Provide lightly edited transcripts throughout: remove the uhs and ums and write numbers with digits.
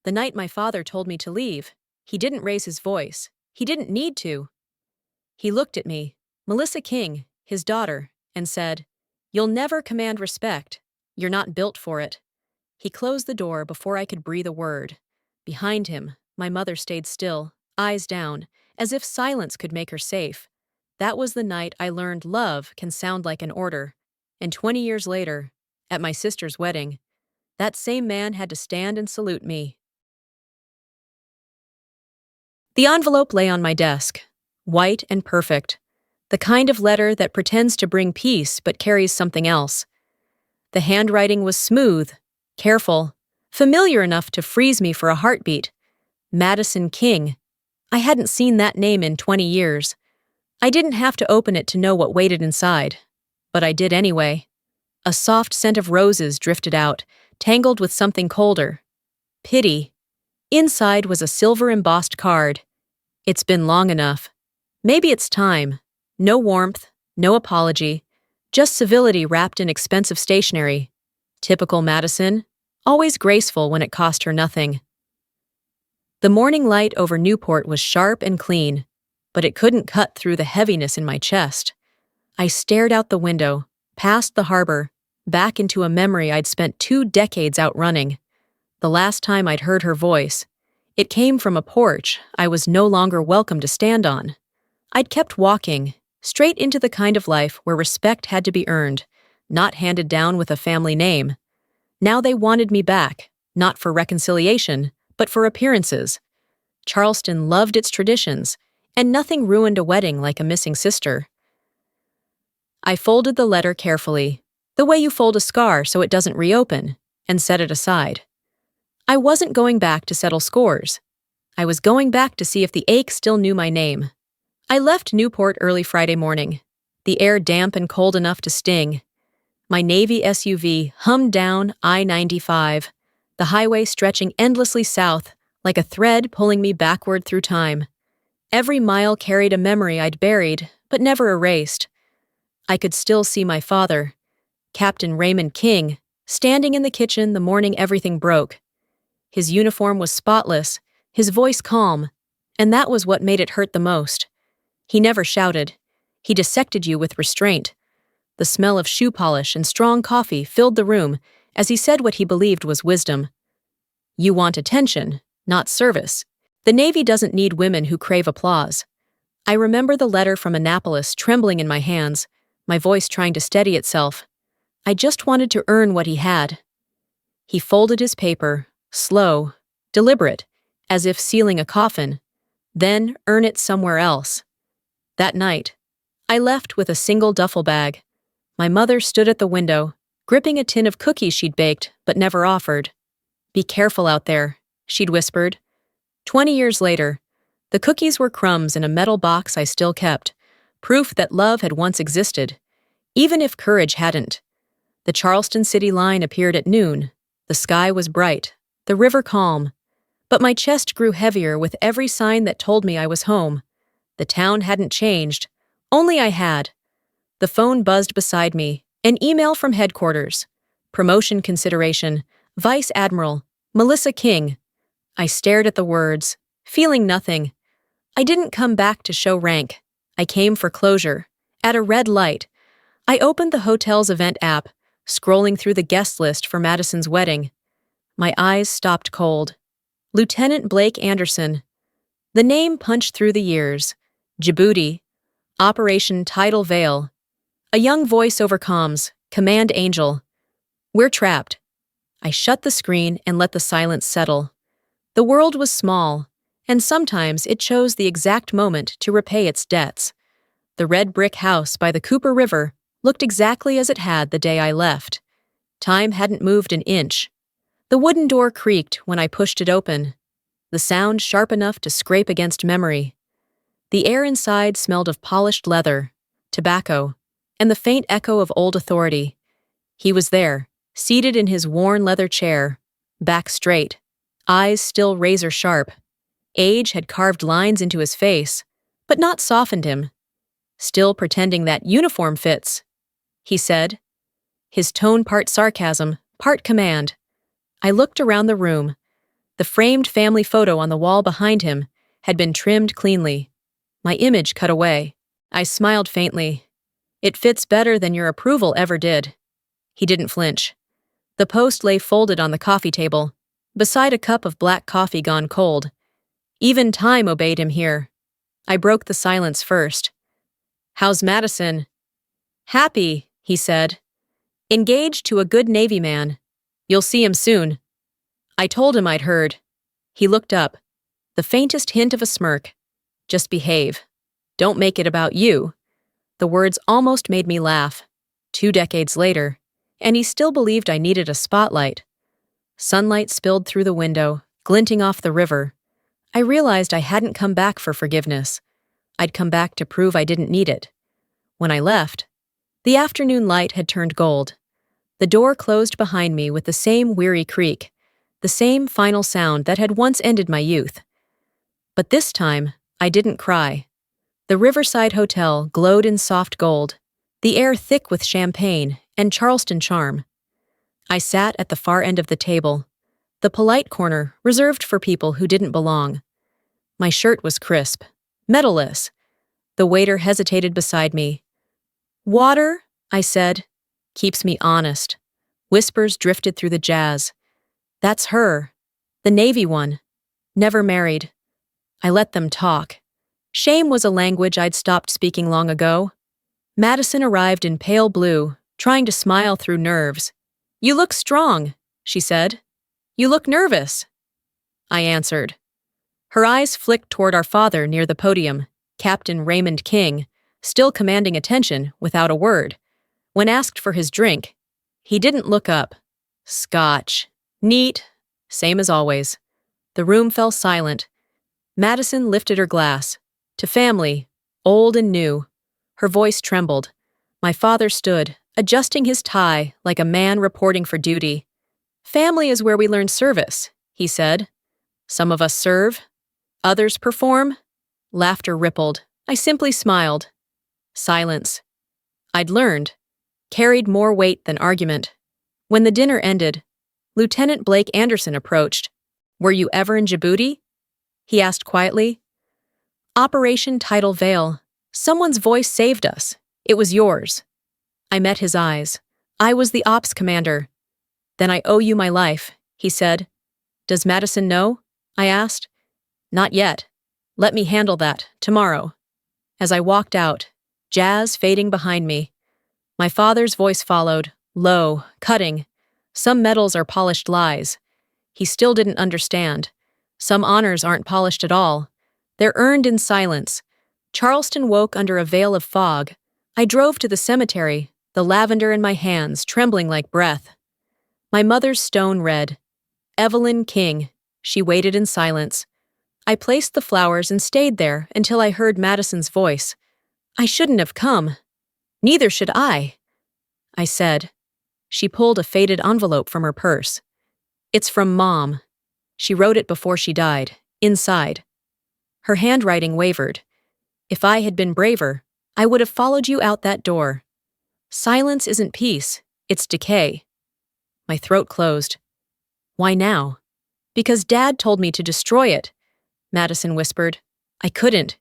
The night my father told me to leave, he didn't raise his voice. He didn't need to. He looked at me, Melissa King, his daughter, and said, "You'll never command respect. You're not built for it." He closed the door before I could breathe a word. Behind him, my mother stayed still, eyes down, as if silence could make her safe. That was the night I learned love can sound like an order. And 20 years later, at my sister's wedding, that same man had to stand and salute me. The envelope lay on my desk, white and perfect, the kind of letter that pretends to bring peace but carries something else. The handwriting was smooth, careful, familiar enough to freeze me for a heartbeat. Madison King. I hadn't seen that name in 20 years. I didn't have to open it to know what waited inside, but I did anyway. A soft scent of roses drifted out, tangled with something colder. Pity. Inside was a silver-embossed card. "It's been long enough. Maybe it's time." No warmth, no apology, just civility wrapped in expensive stationery. Typical Madison, always graceful when it cost her nothing. The morning light over Newport was sharp and clean, but it couldn't cut through the heaviness in my chest. I stared out the window, past the harbor, back into a memory I'd spent 2 decades out running. The last time I'd heard her voice, it came from a porch I was no longer welcome to stand on. I'd kept walking, straight into the kind of life where respect had to be earned, not handed down with a family name. Now they wanted me back, not for reconciliation, but for appearances. Charleston loved its traditions, and nothing ruined a wedding like a missing sister. I folded the letter carefully, the way you fold a scar so it doesn't reopen, and set it aside. I wasn't going back to settle scores. I was going back to see if the ache still knew my name. I left Newport early Friday morning, the air damp and cold enough to sting. My Navy SUV hummed down I-95, the highway stretching endlessly south like a thread pulling me backward through time. Every mile carried a memory I'd buried, but never erased. I could still see my father, Captain Raymond King, standing in the kitchen the morning everything broke. His uniform was spotless, his voice calm, and that was what made it hurt the most. He never shouted. He dissected you with restraint. The smell of shoe polish and strong coffee filled the room as he said what he believed was wisdom. "You want attention, not service. The Navy doesn't need women who crave applause." I remember the letter from Annapolis trembling in my hands, my voice trying to steady itself. I just wanted to earn what he had. He folded his paper, slow, deliberate, as if sealing a coffin, then earn it somewhere else. That night, I left with a single duffel bag. My mother stood at the window, gripping a tin of cookies she'd baked but never offered. "Be careful out there," she'd whispered. 20 years later, the cookies were crumbs in a metal box I still kept, proof that love had once existed, even if courage hadn't. The Charleston city line appeared at noon. The sky was bright, the river calm, but my chest grew heavier with every sign that told me I was home. The town hadn't changed, only I had. The phone buzzed beside me, an email from headquarters. Promotion consideration, Vice Admiral, Melissa King. I stared at the words, feeling nothing. I didn't come back to show rank. I came for closure. At a red light, I opened the hotel's event app, scrolling through the guest list for Madison's wedding. My eyes stopped cold. Lieutenant Blake Anderson. The name punched through the years. Djibouti. Operation Tidal Veil. A young voice over comms. Command Angel. "We're trapped." I shut the screen and let the silence settle. The world was small, and sometimes it chose the exact moment to repay its debts. The red brick house by the Cooper River looked exactly as it had the day I left. Time hadn't moved an inch. The wooden door creaked when I pushed it open, the sound sharp enough to scrape against memory. The air inside smelled of polished leather, tobacco, and the faint echo of old authority. He was there, seated in his worn leather chair, back straight, eyes still razor-sharp. Age had carved lines into his face, but not softened him. "Still pretending that uniform fits," he said, his tone part sarcasm, part command. I looked around the room. The framed family photo on the wall behind him had been trimmed cleanly. My image cut away. I smiled faintly. It fits better than your approval ever did. He didn't flinch. The post lay folded on the coffee table, beside a cup of black coffee gone cold. Even time obeyed him here. I broke the silence first. "How's Madison?" "Happy," he said. "Engaged to a good Navy man. You'll see him soon." I told him I'd heard. He looked up, the faintest hint of a smirk. "Just behave. Don't make it about you." The words almost made me laugh. 2 decades later, and he still believed I needed a spotlight. Sunlight spilled through the window, glinting off the river. I realized I hadn't come back for forgiveness. I'd come back to prove I didn't need it. When I left, the afternoon light had turned gold. The door closed behind me with the same weary creak, the same final sound that had once ended my youth. But this time, I didn't cry. The Riverside Hotel glowed in soft gold, the air thick with champagne and Charleston charm. I sat at the far end of the table, the polite corner reserved for people who didn't belong. My shirt was crisp, medalless. The waiter hesitated beside me. "Water?" I said. "Keeps me honest." Whispers drifted through the jazz. "That's her. The Navy one. Never married." I let them talk. Shame was a language I'd stopped speaking long ago. Madison arrived in pale blue, trying to smile through nerves. "You look strong," she said. "You look nervous." I answered. Her eyes flicked toward our father near the podium, Captain Raymond King, still commanding attention without a word. When asked for his drink, he didn't look up. "Scotch. Neat. Same as always." The room fell silent. Madison lifted her glass. "To family, old and new." Her voice trembled. My father stood, adjusting his tie like a man reporting for duty. "Family is where we learn service," he said. "Some of us serve. Others perform." Laughter rippled. I simply smiled. Silence. I'd learned. Carried more weight than argument. When the dinner ended, Lieutenant Blake Anderson approached. "Were you ever in Djibouti?" he asked quietly. "Operation Tidal Veil. Someone's voice saved us. It was yours." I met his eyes. I was the ops commander. "Then I owe you my life," he said. "Does Madison know?" I asked. "Not yet. Let me handle that, tomorrow." As I walked out, jazz fading behind me, my father's voice followed, low, cutting. "Some medals are polished lies." He still didn't understand. Some honors aren't polished at all. They're earned in silence. Charleston woke under a veil of fog. I drove to the cemetery, the lavender in my hands, trembling like breath. My mother's stone read, "Evelyn King." She waited in silence. I placed the flowers and stayed there until I heard Madison's voice. "I shouldn't have come." "Neither should I said. She pulled a faded envelope from her purse. "It's from Mom. She wrote it before she died, inside." Her handwriting wavered. "If I had been braver, I would have followed you out that door." Silence isn't peace, it's decay. My throat closed. "Why now?" "Because Dad told me to destroy it," Madison whispered. "I couldn't.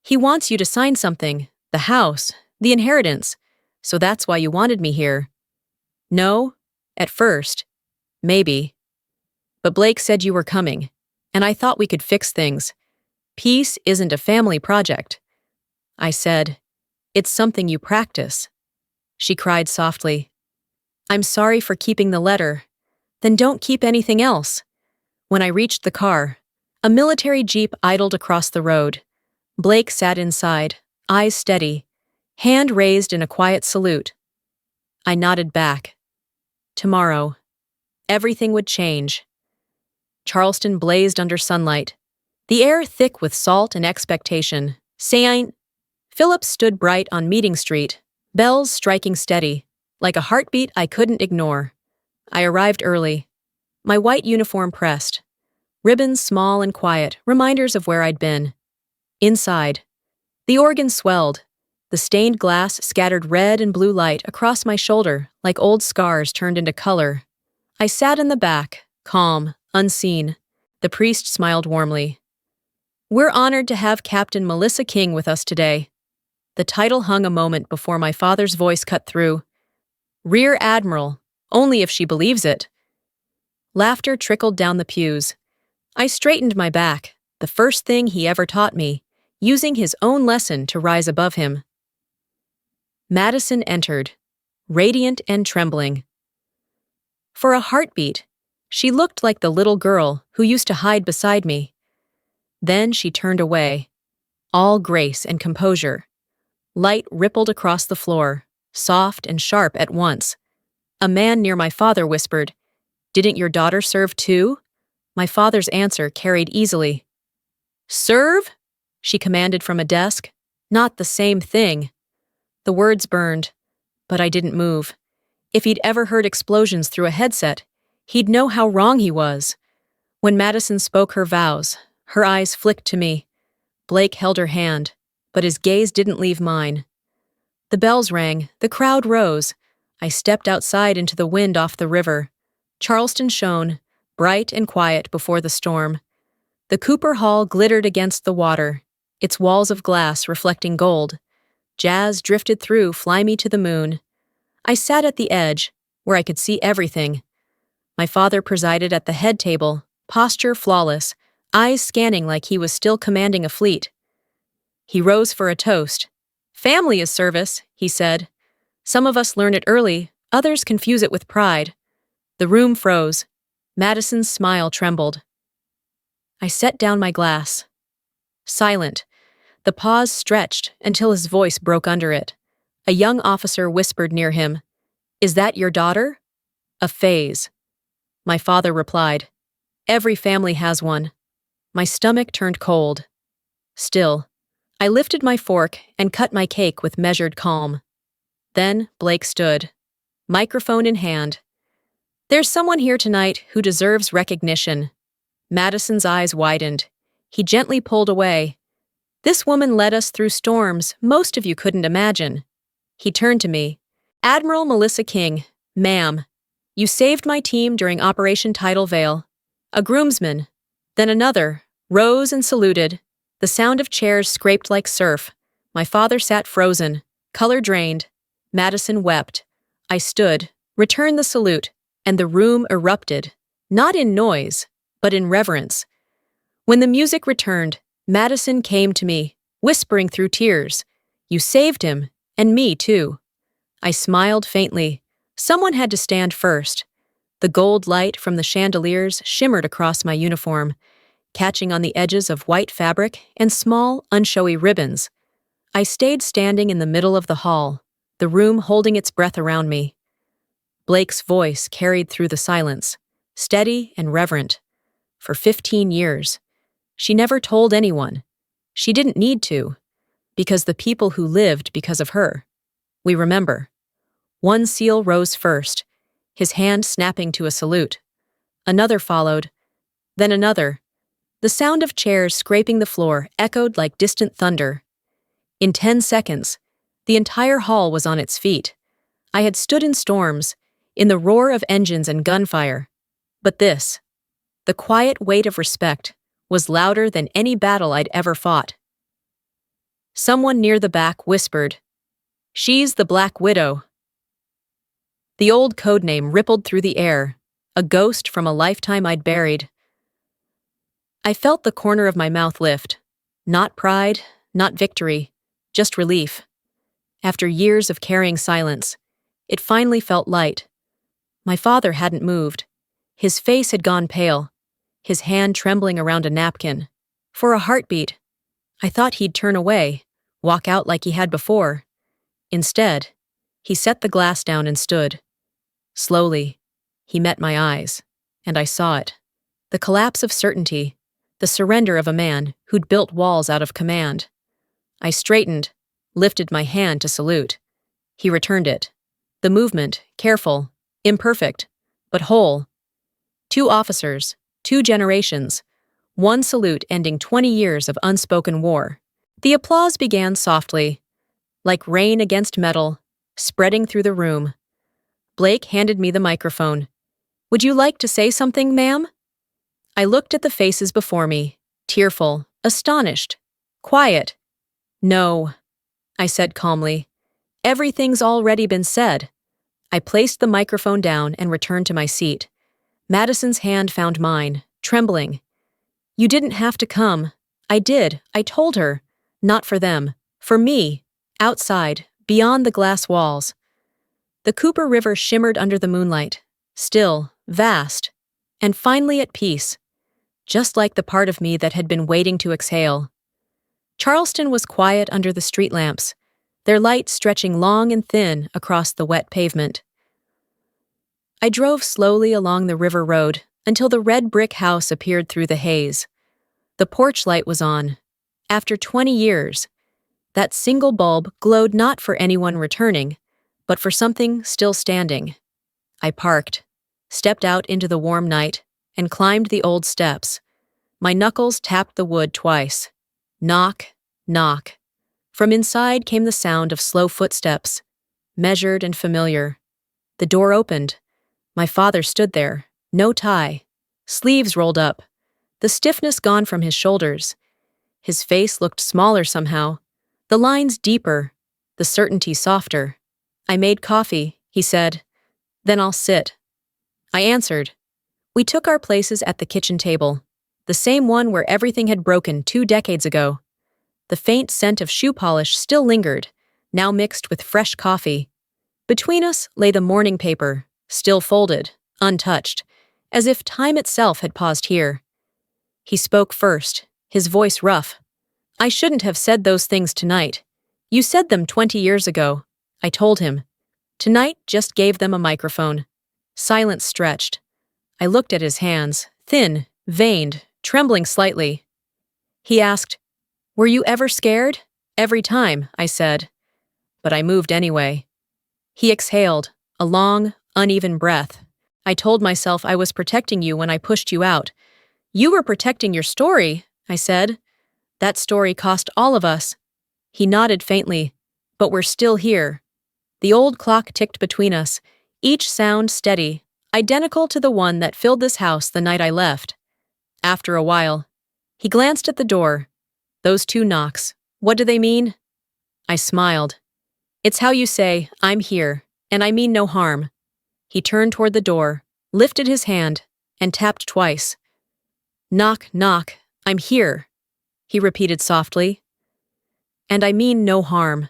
He wants you to sign something, the house, the inheritance, so that's why you wanted me here." "No, at first. Maybe. But Blake said you were coming, and I thought we could fix things. Peace isn't a family project." I said, "It's something you practice." She cried softly. "I'm sorry for keeping the letter." "Then don't keep anything else." When I reached the car, a military jeep idled across the road. Blake sat inside, eyes steady, hand raised in a quiet salute. I nodded back. Tomorrow, everything would change. Charleston blazed under sunlight, the air thick with salt and expectation. Saint Philip stood bright on Meeting Street, bells striking steady, like a heartbeat I couldn't ignore. I arrived early, my white uniform pressed, ribbons small and quiet, reminders of where I'd been. Inside, the organ swelled, the stained glass scattered red and blue light across my shoulder like old scars turned into color. I sat in the back, calm, unseen. The priest smiled warmly. We're honored to have Captain Melissa King with us today. The title hung a moment before my father's voice cut through. Rear Admiral, only if she believes it. Laughter trickled down the pews. I straightened my back, the first thing he ever taught me, using his own lesson to rise above him. Madison entered, radiant and trembling. For a heartbeat, she looked like the little girl who used to hide beside me. Then she turned away, all grace and composure. Light rippled across the floor, soft and sharp at once. A man near my father whispered, "Didn't your daughter serve too?" My father's answer carried easily. "Serve?" she commanded from a desk. "Not the same thing." The words burned, but I didn't move. If he'd ever heard explosions through a headset, he'd know how wrong he was. When Madison spoke her vows, her eyes flicked to me. Blake held her hand, but his gaze didn't leave mine. The bells rang, the crowd rose. I stepped outside into the wind off the river. Charleston shone, bright and quiet before the storm. The Cooper Hall glittered against the water, its walls of glass reflecting gold. Jazz drifted through Fly Me to the Moon. I sat at the edge, where I could see everything. My father presided at the head table, posture flawless, eyes scanning like he was still commanding a fleet. He rose for a toast. "Family is service," he said. "Some of us learn it early, others confuse it with pride." The room froze. Madison's smile trembled. I set down my glass. Silent. The pause stretched until his voice broke under it. A young officer whispered near him, "Is that your daughter?" "A phase." My father replied, "Every family has one." My stomach turned cold. Still, I lifted my fork and cut my cake with measured calm. Then Blake stood, microphone in hand. "There's someone here tonight who deserves recognition." Madison's eyes widened. He gently pulled away. "This woman led us through storms most of you couldn't imagine." He turned to me. "Admiral Melissa King, ma'am. You saved my team during Operation Tidal Veil." A groomsman, then another, rose and saluted. The sound of chairs scraped like surf. My father sat frozen, color drained. Madison wept. I stood, returned the salute, and the room erupted, not in noise, but in reverence. When the music returned, Madison came to me, whispering through tears, "You saved him, and me too." I smiled faintly. Someone had to stand first. The gold light from the chandeliers shimmered across my uniform, catching on the edges of white fabric and small, unshowy ribbons. I stayed standing in the middle of the hall, the room holding its breath around me. Blake's voice carried through the silence, steady and reverent. For 15 years. She never told anyone. She didn't need to, because the people who lived because of her. We remember. One SEAL rose first, his hand snapping to a salute. Another followed, then another. The sound of chairs scraping the floor echoed like distant thunder. In 10 seconds, the entire hall was on its feet. I had stood in storms, in the roar of engines and gunfire. But this, the quiet weight of respect, was louder than any battle I'd ever fought. Someone near the back whispered, "She's the Black Widow." The old codename rippled through the air, a ghost from a lifetime I'd buried. I felt the corner of my mouth lift. Not pride, not victory, just relief. After years of carrying silence, it finally felt light. My father hadn't moved. His face had gone pale, his hand trembling around a napkin. For a heartbeat, I thought he'd turn away, walk out like he had before. Instead, he set the glass down and stood. Slowly, he met my eyes, and I saw it. The collapse of certainty, the surrender of a man who'd built walls out of command. I straightened, lifted my hand to salute. He returned it. The movement, careful, imperfect, but whole. 2 officers, 2 generations, 1 salute ending 20 years of unspoken war. The applause began softly, like rain against metal, spreading through the room. Blake handed me the microphone. "Would you like to say something, ma'am?" I looked at the faces before me, tearful, astonished, quiet. No, I said calmly. Everything's already been said. I placed the microphone down and returned to my seat. Madison's hand found mine, trembling. You didn't have to come. I did, I told her. Not for them. For me. Outside, beyond the glass walls. The Cooper River shimmered under the moonlight, still, vast, and finally at peace, just like the part of me that had been waiting to exhale. Charleston was quiet under the street lamps, their light stretching long and thin across the wet pavement. I drove slowly along the river road until the red brick house appeared through the haze. The porch light was on. After 20 years, that single bulb glowed not for anyone returning, but for something still standing. I parked, stepped out into the warm night, and climbed the old steps. My knuckles tapped the wood twice. Knock, knock. From inside came the sound of slow footsteps, measured and familiar. The door opened. My father stood there, no tie, sleeves rolled up, the stiffness gone from his shoulders. His face looked smaller somehow, the lines deeper, the certainty softer. I made coffee, he said. Then I'll sit. I answered. We took our places at the kitchen table, the same one where everything had broken 2 decades ago. The faint scent of shoe polish still lingered, now mixed with fresh coffee. Between us lay the morning paper, still folded, untouched, as if time itself had paused here. He spoke first, his voice rough. I shouldn't have said those things tonight. You said them 20 years ago, I told him. Tonight just gave them a microphone. Silence stretched. I looked at his hands, thin, veined, trembling slightly. He asked, Were you ever scared? Every time, I said. But I moved anyway. He exhaled, a long, uneven breath. I told myself I was protecting you when I pushed you out. You were protecting your story, I said. That story cost all of us. He nodded faintly, but we're still here. The old clock ticked between us, each sound steady, identical to the one that filled this house the night I left. After a while, he glanced at the door. Those 2 knocks, what do they mean? I smiled. It's how you say, I'm here, and I mean no harm. He turned toward the door, lifted his hand, and tapped twice. Knock, knock, I'm here, he repeated softly. And I mean no harm.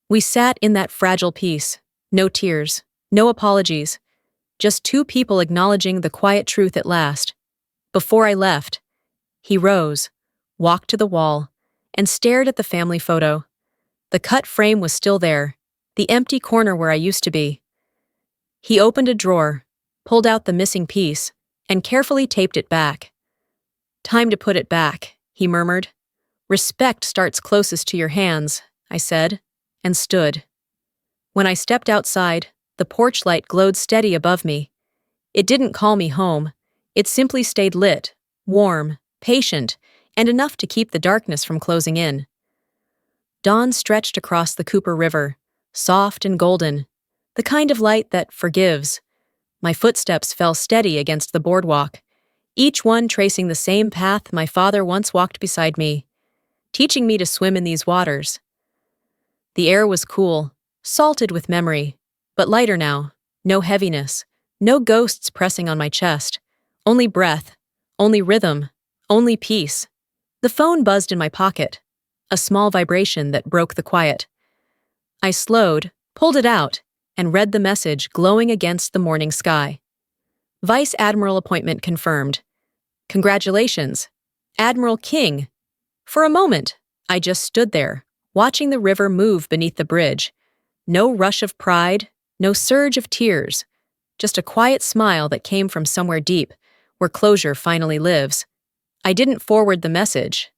We sat in that fragile peace, no tears, no apologies, just 2 people acknowledging the quiet truth at last. Before I left, he rose, walked to the wall, and stared at the family photo. The cut frame was still there, the empty corner where I used to be. He opened a drawer, pulled out the missing piece, and carefully taped it back. Time to put it back, he murmured. Respect starts closest to your hands, I said, and stood. When I stepped outside, the porch light glowed steady above me. It didn't call me home. It simply stayed lit, warm, patient, and enough to keep the darkness from closing in. Dawn stretched across the Cooper River, soft and golden, the kind of light that forgives. My footsteps fell steady against the boardwalk, each one tracing the same path my father once walked beside me, teaching me to swim in these waters. The air was cool, salted with memory, but lighter now, no heaviness, no ghosts pressing on my chest, only breath, only rhythm, only peace. The phone buzzed in my pocket, a small vibration that broke the quiet. I slowed, pulled it out, and read the message glowing against the morning sky. Vice Admiral appointment confirmed. Congratulations, Admiral King. For a moment, I just stood there, watching the river move beneath the bridge. No rush of pride, no surge of tears, just a quiet smile that came from somewhere deep, where closure finally lives. I didn't forward the message.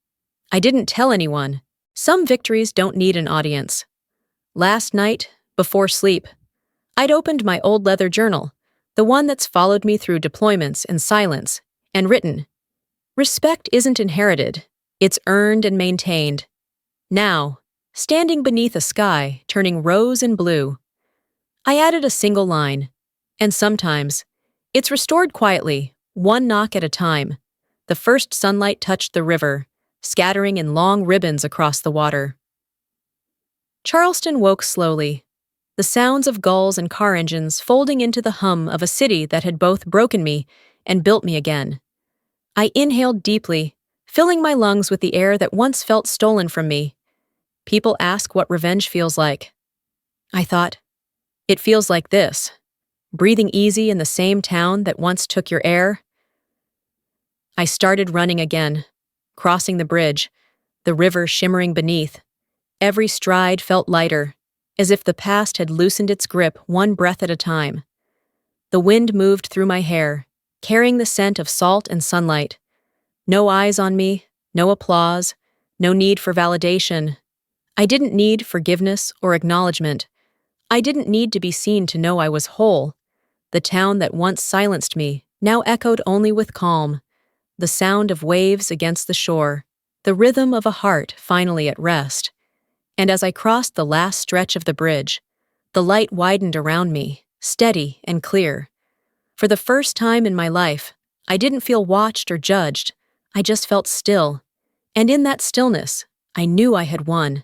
I didn't tell anyone. Some victories don't need an audience. Last night, before sleep, I'd opened my old leather journal, the one that's followed me through deployments and silence, and written, Respect isn't inherited, it's earned and maintained. Now, standing beneath a sky turning rose and blue, I added a single line, and sometimes, it's restored quietly, one knock at a time. The first sunlight touched the river, scattering in long ribbons across the water. Charleston woke slowly, the sounds of gulls and car engines folding into the hum of a city that had both broken me and built me again. I inhaled deeply, filling my lungs with the air that once felt stolen from me. People ask what revenge feels like. I thought, it feels like this, breathing easy in the same town that once took your air. I started running again, crossing the bridge, the river shimmering beneath. Every stride felt lighter, as if the past had loosened its grip one breath at a time. The wind moved through my hair, carrying the scent of salt and sunlight. No eyes on me, no applause, no need for validation. I didn't need forgiveness or acknowledgement. I didn't need to be seen to know I was whole. The town that once silenced me now echoed only with calm, the sound of waves against the shore, the rhythm of a heart finally at rest. And as I crossed the last stretch of the bridge, the light widened around me, steady and clear. For the first time in my life, I didn't feel watched or judged. I just felt still. And in that stillness, I knew I had won.